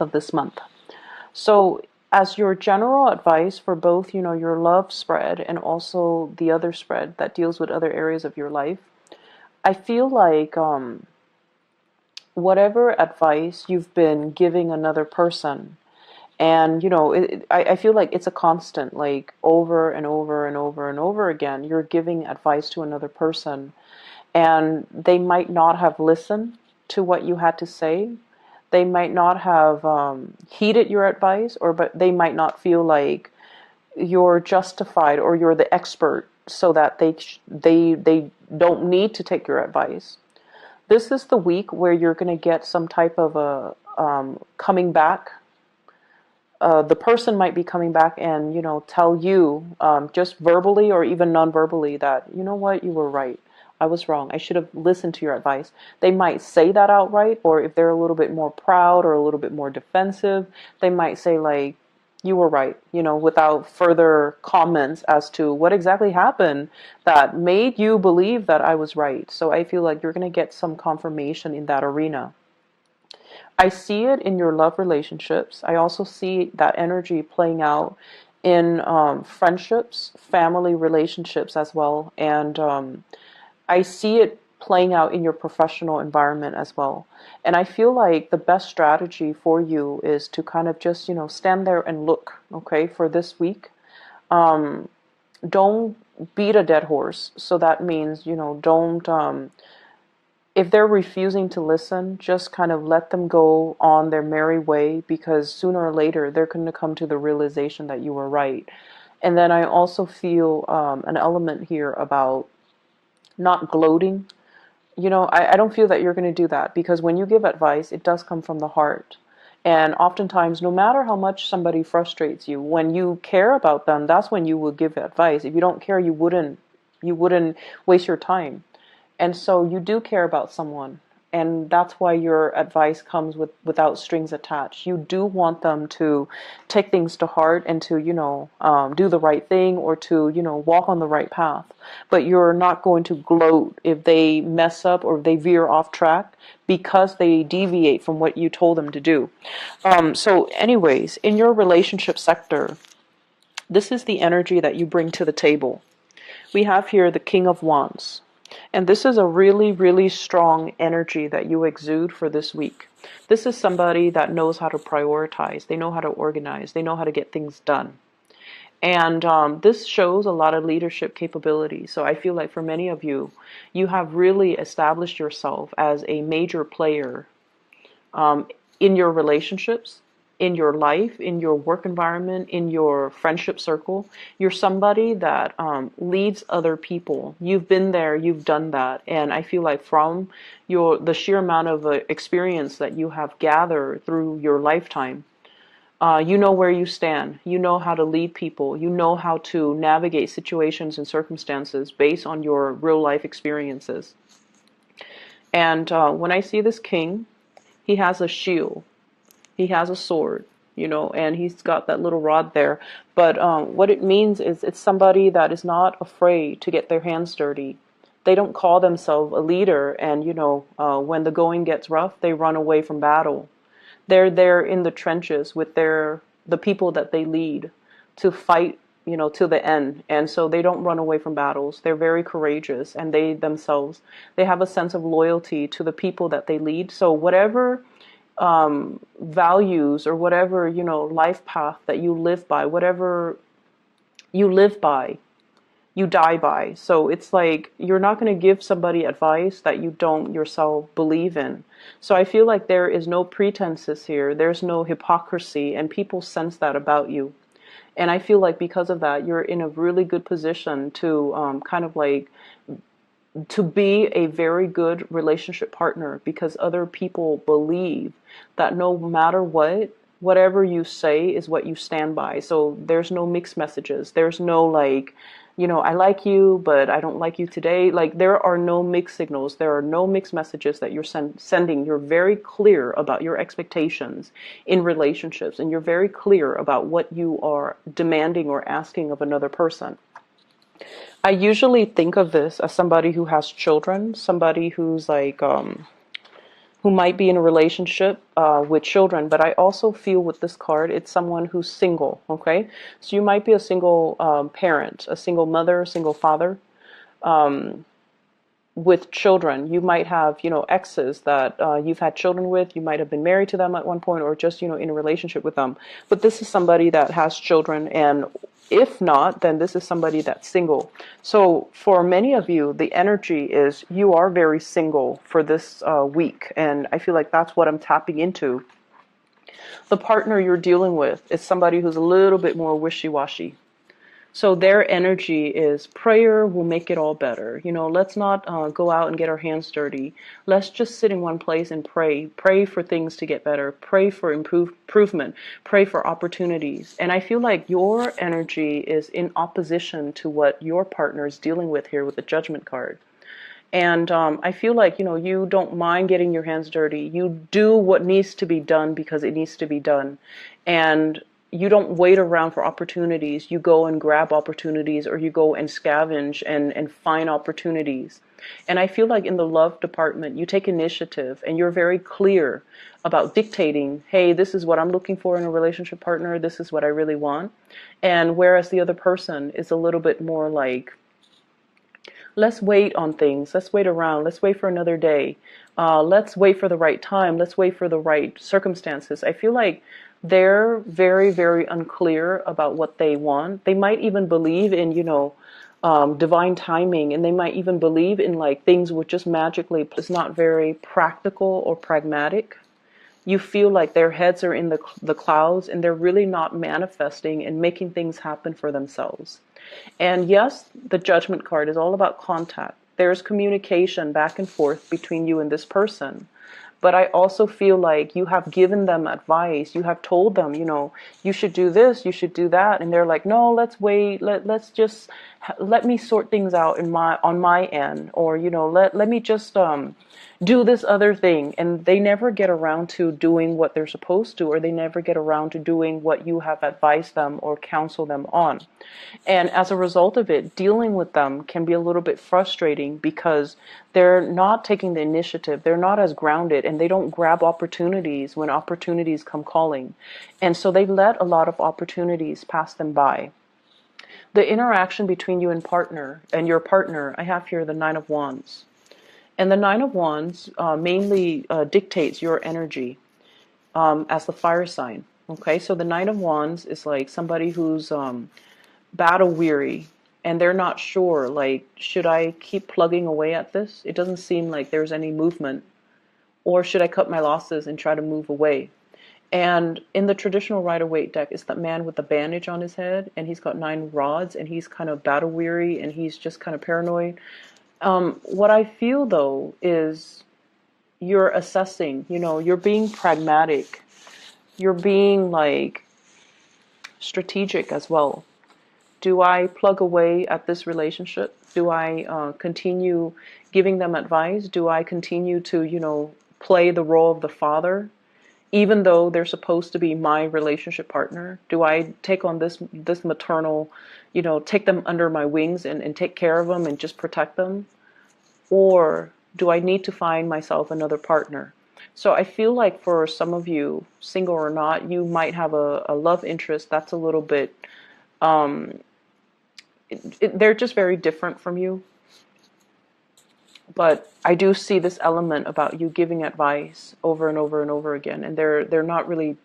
of this month. So as your general advice for both, your love spread and also the other spread that deals with other areas of your life, I feel like whatever advice you've been giving another person, and I feel like it's a constant, like over and over and over and over again, you're giving advice to another person, and they might not have listened to what you had to say. They might not have heeded your advice, but they might not feel like you're justified or you're the expert, so that they don't need to take your advice. This is the week where you're going to get some type of a coming back. The person might be coming back and tell you, just verbally or even non-verbally, that you know what, you were right. I was wrong. I should have listened to your advice. They might say that outright, or if they're a little bit more proud or a little bit more defensive, they might say like, you were right, without further comments as to what exactly happened that made you believe that I was right. So I feel like you're going to get some confirmation in that arena. I see it in your love relationships. I also see that energy playing out in friendships, family relationships as well. And I see it playing out in your professional environment as well. And I feel like the best strategy for you is to kind of just, stand there and look, okay, for this week. Don't beat a dead horse. So that means, don't, if they're refusing to listen, just kind of let them go on their merry way, because sooner or later they're going to come to the realization that you were right. And then I also feel an element here about not gloating. I don't feel that you're going to do that, because when you give advice, it does come from the heart. And oftentimes, no matter how much somebody frustrates you, when you care about them, that's when you will give advice. If you don't care, you wouldn't waste your time. And so you do care about someone. And that's why your advice comes without strings attached. You do want them to take things to heart and to, do the right thing, or to, walk on the right path. But you're not going to gloat if they mess up or if they veer off track, because they deviate from what you told them to do. So anyways, in your relationship sector, this is the energy that you bring to the table. We have here the King of Wands. And this is a really, really strong energy that you exude for this week. This is somebody that knows how to prioritize. They know how to organize. They know how to get things done. And this shows a lot of leadership capability. So I feel like for many of you, you have really established yourself as a major player in your relationships, in your life, in your work environment, in your friendship circle. You're somebody that leads other people. You've been there, you've done that. And I feel like from the sheer amount of experience that you have gathered through your lifetime, you know where you stand. You know how to lead people. You know how to navigate situations and circumstances based on your real life experiences. And when I see this king, he has a shield. He has a sword, and he's got that little rod there. But what it means is it's somebody that is not afraid to get their hands dirty. They don't call themselves a leader, and, when the going gets rough, they run away from battle. They're there in the trenches with the people that they lead to fight, to the end. And so they don't run away from battles. They're very courageous, and they themselves, they have a sense of loyalty to the people that they lead. So whatever values or whatever, life path that you live by, whatever you live by, you die by. So it's like you're not going to give somebody advice that you don't yourself believe in. So I feel like there is no pretenses here. There's no hypocrisy, and people sense that about you. And I feel like because of that, you're in a really good position to kind of like to be a very good relationship partner, because other people believe that no matter what, whatever you say is what you stand by. So there's no mixed messages. There's no like, I like you, but I don't like you today. Like, there are no mixed signals. There are no mixed messages that you're sending. You're very clear about your expectations in relationships, and you're very clear about what you are demanding or asking of another person. I usually think of this as somebody who has children, somebody who's like, who might be in a relationship with children, but I also feel with this card, it's someone who's single, okay? So you might be a single parent, a single mother, a single father, with children. You might have, exes that you've had children with. You might have been married to them at one point or just, in a relationship with them. But this is somebody that has children, and if not, then this is somebody that's single. So for many of you, the energy is you are very single for this week, and I feel like that's what I'm tapping into. The partner you're dealing with is somebody who's a little bit more wishy-washy. So their energy is prayer will make it all better. Let's not go out and get our hands dirty. Let's just sit in one place and pray. Pray for things to get better. Pray for improvement. Pray for opportunities. And I feel like your energy is in opposition to what your partner is dealing with here with the Judgment card. And I feel like, you don't mind getting your hands dirty. You do what needs to be done because it needs to be done. And you don't wait around for opportunities. You go and grab opportunities, or you go and scavenge and find opportunities. And I feel like in the love department, you take initiative and you're very clear about dictating, hey, this is what I'm looking for in a relationship partner. This is what I really want. And whereas the other person is a little bit more like, let's wait on things. Let's wait around. Let's wait for another day. Let's wait for the right time. Let's wait for the right circumstances. I feel like they're very, very unclear about what they want. They might even believe in, divine timing, and they might even believe in like things would just magically. It's not very practical or pragmatic. You feel like their heads are in the clouds, and they're really not manifesting and making things happen for themselves. And yes, the Judgment card is all about contact. There's communication back and forth between you and this person. But I also feel like you have given them advice. You have told them, you should do this, you should do that. And they're like, no, let's wait. Let's just, let me sort things out on my end. Or, let me just do this other thing. And they never get around to doing what they're supposed to, or they never get around to doing what you have advised them or counseled them on. And as a result of it, dealing with them can be a little bit frustrating because they're not taking the initiative. They're not as grounded, and they don't grab opportunities when opportunities come calling. And so they let a lot of opportunities pass them by. The interaction between you and your partner, I have here the Nine of Wands. And the Nine of Wands mainly dictates your energy as the fire sign. Okay, so the Nine of Wands is like somebody who's battle weary, and they're not sure, like, should I keep plugging away at this? It doesn't seem like there's any movement. Or should I cut my losses and try to move away? And in the traditional Rider-Waite deck, it's the man with the bandage on his head, and he's got 9 rods, and he's kind of battle weary, and he's just kind of paranoid. What I feel, though, is you're assessing, you're being pragmatic. You're being, like, strategic as well. Do I plug away at this relationship? Do I continue giving them advice? Do I continue to, play the role of the father, even though they're supposed to be my relationship partner? Do I take on this maternal, take them under my wings and take care of them and just protect them? Or do I need to find myself another partner? So I feel like for some of you, single or not, you might have a love interest that's a little bit, they're just very different from you. But I do see this element about you giving advice over and over and over again, and they're not really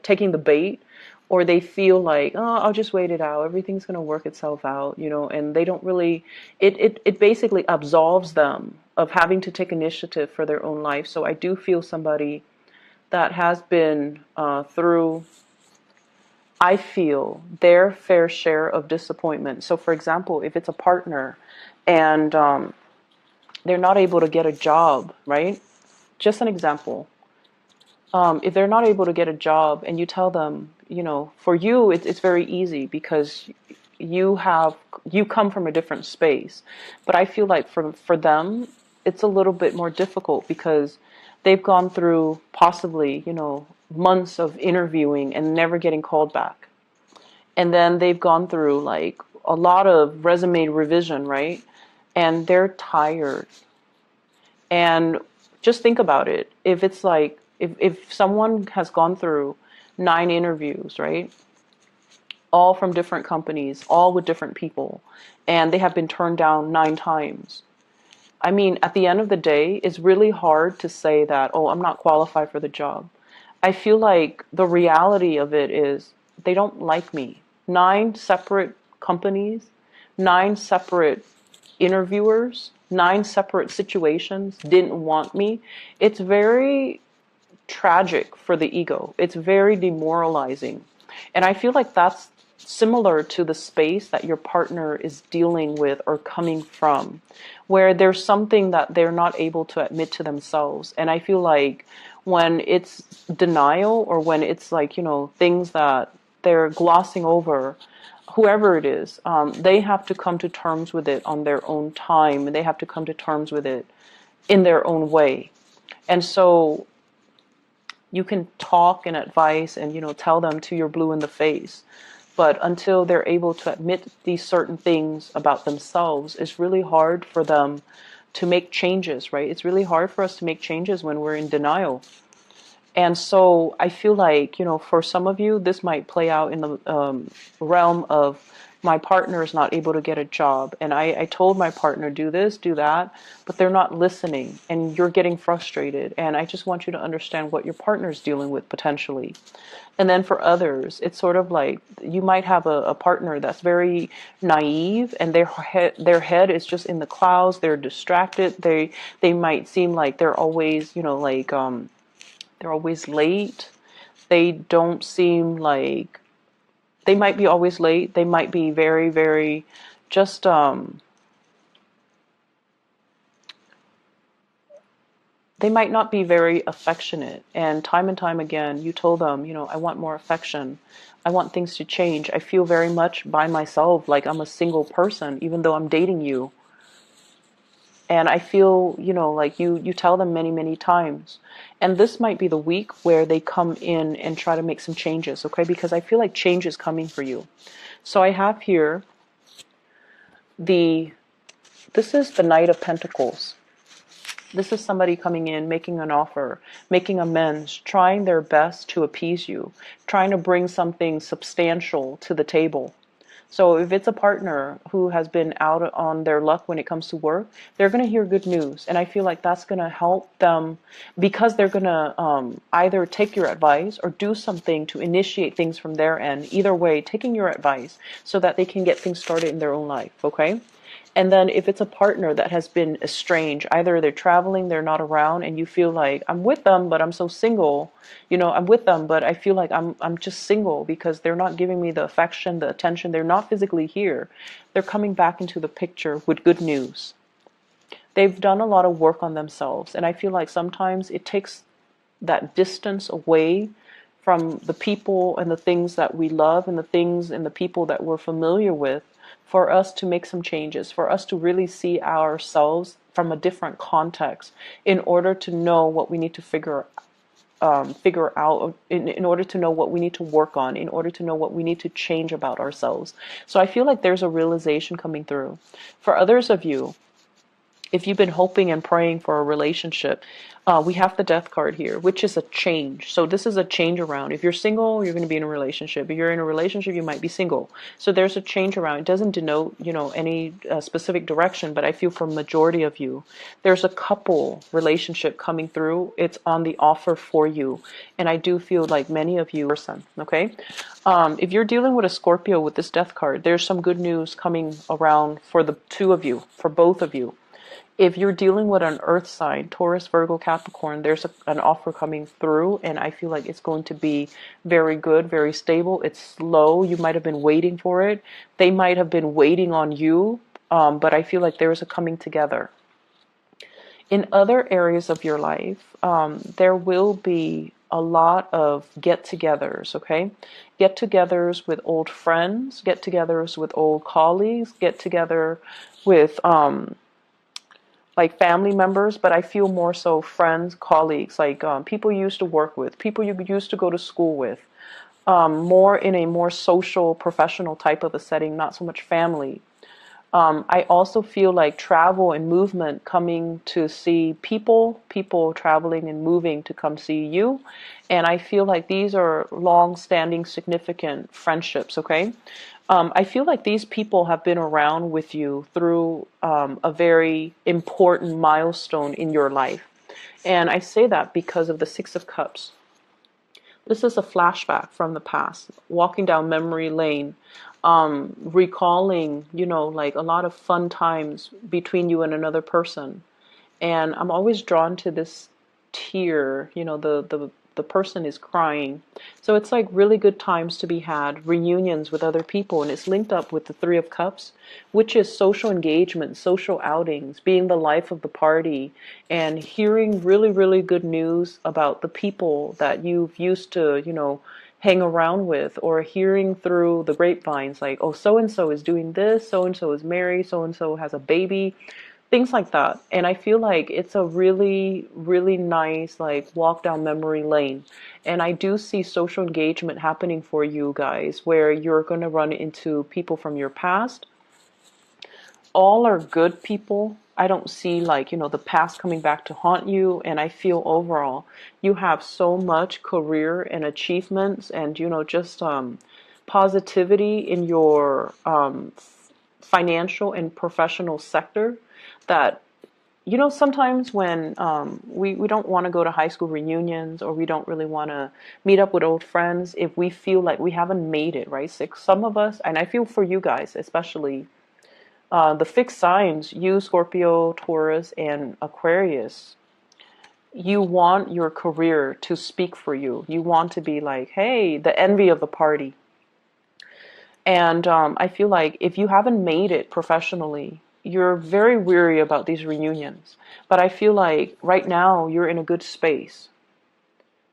taking the bait, or they feel like, oh, I'll just wait it out. Everything's going to work itself out, and they don't really, it basically absolves them of having to take initiative for their own life. So I do feel somebody that has been through, I feel, their fair share of disappointment. So for example, if it's a partner and they're not able to get a job, right? Just an example. If they're not able to get a job and you tell them, for you, it's very easy because you come from a different space. But I feel like for them, it's a little bit more difficult because they've gone through possibly, months of interviewing and never getting called back. And then they've gone through like a lot of resume revision, right? And they're tired. And Just think about it. If it's like, if someone has gone through 9 interviews, right? All from different companies, all with different people, and they have been turned down 9 times. I mean, at the end of the day, it's really hard to say that, oh, I'm not qualified for the job. I feel like the reality of it is they don't like me. 9 separate companies, 9 separate interviewers, 9 separate situations didn't want me. It's very tragic for the ego. It's very demoralizing. And I feel like that's similar to the space that your partner is dealing with or coming from, where there's something that they're not able to admit to themselves. And I feel like when it's denial, or when it's like, things that they're glossing over, whoever it is, they have to come to terms with it on their own time, and they have to come to terms with it in their own way. And so you can talk and advise and tell them till you're blue in the face, but until they're able to admit these certain things about themselves, it's really hard for them to make changes, right? It's really hard for us to make changes when we're in denial. And so I feel like, for some of you, this might play out in the realm of, my partner is not able to get a job. And I told my partner, do this, do that, but they're not listening, and you're getting frustrated. And I just want you to understand what your partner is dealing with potentially. And then for others, it's sort of like you might have a partner that's very naive, and their head is just in the clouds. They're distracted. They might seem like they're always, they're always late. They don't seem like, they might be always late. They might be very, very just, they might not be very affectionate. And time again, you told them, I want more affection. I want things to change. I feel very much by myself, like I'm a single person, even though I'm dating you. And I feel, like you tell them many, many times. And this might be the week where they come in and try to make some changes, okay? Because I feel like change is coming for you. So I have here this is the Knight of Pentacles. This is somebody coming in, making an offer, making amends, trying their best to appease you, trying to bring something substantial to the table. So if it's a partner who has been out on their luck when it comes to work, they're going to hear good news. And I feel like that's going to help them, because they're going to either take your advice or do something to initiate things from their end. Either way, taking your advice so that they can get things started in their own life, okay? And then if it's a partner that has been estranged, either they're traveling, they're not around, and you feel like, I'm with them, but I'm so single. I'm with them, but I feel like I'm just single because they're not giving me the affection, the attention. They're not physically here. They're coming back into the picture with good news. They've done a lot of work on themselves, and I feel like sometimes it takes that distance away from the people and the things that we love, and the things and the people that we're familiar with, for us to make some changes, for us to really see ourselves from a different context, in order to know what we need to figure out, in order to know what we need to work on, in order to know what we need to change about ourselves. So I feel like there's a realization coming through. For others of you, if you've been hoping and praying for a relationship, we have the Death card here, which is a change. So this is a change around. If you're single, you're going to be in a relationship. If you're in a relationship, you might be single. So there's a change around. It doesn't denote, any specific direction, but I feel for majority of you, there's a couple relationship coming through. It's on the offer for you. And I do feel like many of you, person, okay? If you're dealing with a Scorpio with this Death card, there's some good news coming around for the two of you, for both of you. If you're dealing with an earth sign, Taurus, Virgo, Capricorn, there's an offer coming through, and I feel like it's going to be very good, very stable. It's slow. You might have been waiting for it. They might have been waiting on you, but I feel like there is a coming together. In other areas of your life, there will be a lot of get-togethers, okay? Get-togethers with old friends, get-togethers with old colleagues, get-together with like family members, but I feel more so friends, colleagues, like people you used to work with, people you used to go to school with, more in a more social, professional type of a setting, not so much family. I also feel like travel and movement, coming to see people traveling and moving to come see you. And I feel like these are long standing, significant friendships, okay? I feel like these people have been around with you through a very important milestone in your life. And I say that because of the Six of Cups. This is a flashback from the past, walking down memory lane, recalling, like a lot of fun times between you and another person. And I'm always drawn to this tear, the person is crying. So it's like really good times to be had, reunions with other people, and it's linked up with the Three of Cups, which is social engagement, social outings, being the life of the party, and hearing really, really good news about the people that you've used to, hang around with, or hearing through the grapevines like, oh, so and so is doing this, so and so is married, so and so has a baby, things like that. And I feel like it's a really, really nice like walk down memory lane. And I do see social engagement happening for you guys where you're going to run into people from your past. All are good people. I don't see like, the past coming back to haunt you. And I feel overall you have so much career and achievements and, just positivity in your financial and professional sector that, sometimes when we don't want to go to high school reunions, or we don't really want to meet up with old friends if we feel like we haven't made it, right? So some of us, and I feel for you guys especially, the fixed signs, you, Scorpio, Taurus, and Aquarius, you want your career to speak for you. You want to be like, hey, the envy of the party. And I feel like if you haven't made it professionally, you're very weary about these reunions. But I feel like right now you're in a good space.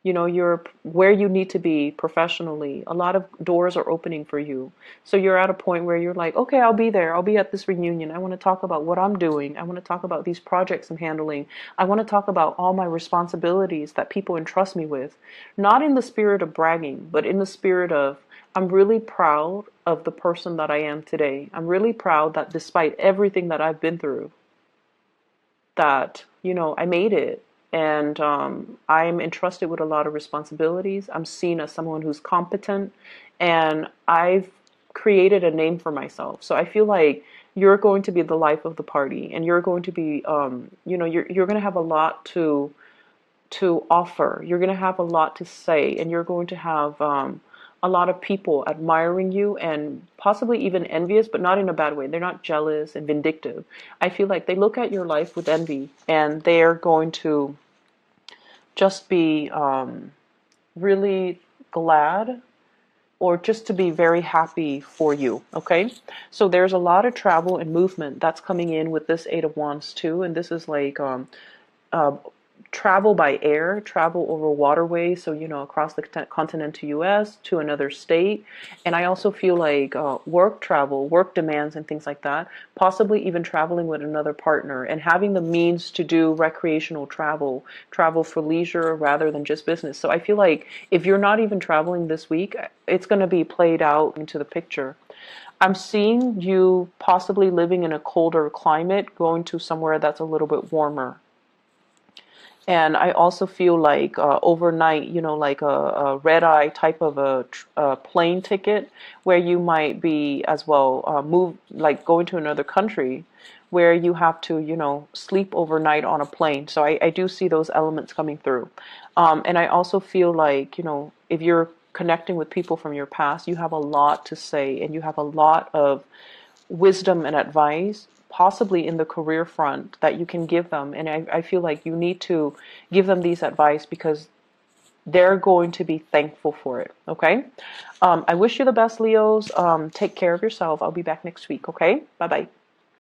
You're where you need to be professionally. A lot of doors are opening for you. So you're at a point where you're like, okay, I'll be there. I'll be at this reunion. I want to talk about what I'm doing. I want to talk about these projects I'm handling. I want to talk about all my responsibilities that people entrust me with. Not in the spirit of bragging, but in the spirit of, I'm really proud of the person that I am today. I'm really proud that despite everything that I've been through, that, I made it. And I'm entrusted with a lot of responsibilities. I'm seen as someone who's competent, and I've created a name for myself. So I feel like you're going to be the life of the party, and you're going to be, you're going to have a lot to offer. You're going to have a lot to say, and you're going to have a lot of people admiring you and possibly even envious, but not in a bad way. They're not jealous and vindictive. I feel like they look at your life with envy, and they're going to just be really glad, or just to be very happy for you, okay? So there's a lot of travel and movement that's coming in with this Eight of Wands too, and this is like uh, travel by air, travel over waterways, so across the continental US to another state. And I also feel like work travel, work demands and things like that, possibly even traveling with another partner and having the means to do recreational travel for leisure rather than just business. So I feel like if you're not even traveling this week, it's going to be played out into the picture. I'm seeing you possibly living in a colder climate, going to somewhere that's a little bit warmer. And I also feel like overnight, like a red eye type of a plane ticket, where you might be as well move, like going to another country where you have to, sleep overnight on a plane. So I do see those elements coming through. And I also feel like, if you're connecting with people from your past, you have a lot to say, and you have a lot of wisdom and advice, possibly in the career front, that you can give them. And I feel like you need to give them these advice because they're going to be thankful for it. Okay. I wish you the best, Leos. Take care of yourself. I'll be back next week. Okay. Bye bye.